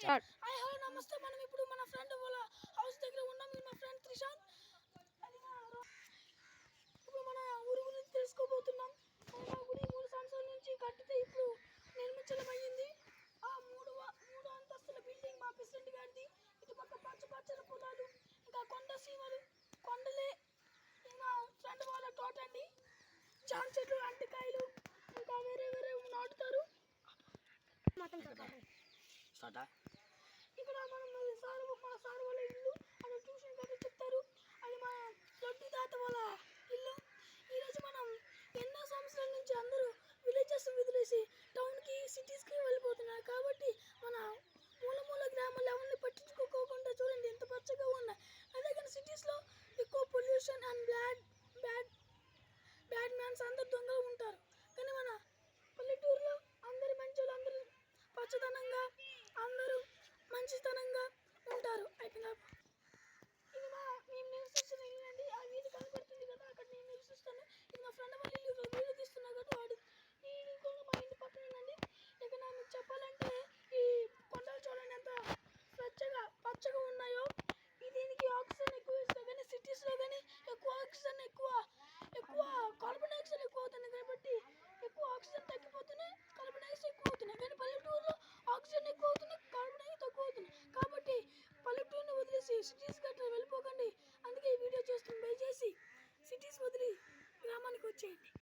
Start. Hi hello నమస్తే. మనం ఇప్పుడు మన ఫ్రెండ్ వాళ్ళ హౌస్ దగ్గర ఉన్నాం. ఇది మా ఫ్రెండ్ త్రిశాంత్. ఇప్పుడు మన ఊరి గురించి తెలుసుకోబోతున్నాం. మా గుడి 3 సంవత్సరాల నుంచి కట్టితే ఇప్పుడు నిర్మించడమైంది. ఆ మూడు అంతస్తుల బిల్డింగ్ మా ప్రెసిడెంట్ గారిది. ఇటు పక్క పచ్చ పచ్చల పొలాలు, ఇంకా కొండ సీమలు, కొండలే మా ఫ్రెండ్ వాళ్ళ తోట అండి. జామ చెట్లు, అంటికాయలు, ఇంకా వేరే వేరే నాటుతారు. ఇక్కడ మనం మా సార్ వాళ్ళ ఇల్లు, అది ట్యూషన్ కథ చెప్తారు. అది మా దొడ్డి తాత వాళ్ళ ఇల్లు. ఈరోజు మనం ఎన్నో సంవత్సరాల నుంచి అందరూ విలేజెస్ వదిలేసి టౌన్కి సిటీస్కి వెళ్ళిపోతున్నారు. కాబట్టి మన మూల గ్రామాలు ఎవరిని పట్టించుకోకుండా చూడండి ఎంత పచ్చగా ఉన్నాయి. అదే కానీ సిటీస్లో ఎక్కువ పొల్యూషన్ అండ్ బ్యాడ్ మ్యాన్స్, అందరు దొంగలు ఉంటారు. కానీ మన పల్లెటూరులో అందరు మంచోళ్ళు, అందరూ పచ్చదనంగా, అందరూ మంచితనంగా ఉంటారు. అయిపోయిందా? ఇది మేము నివసిస్తున్న ఇల్లు అండి. ఆ వీధి కనబడుతుంది కదా, అక్కడ నేను నివసిస్తాను. ఇది మా ఫ్రెండ్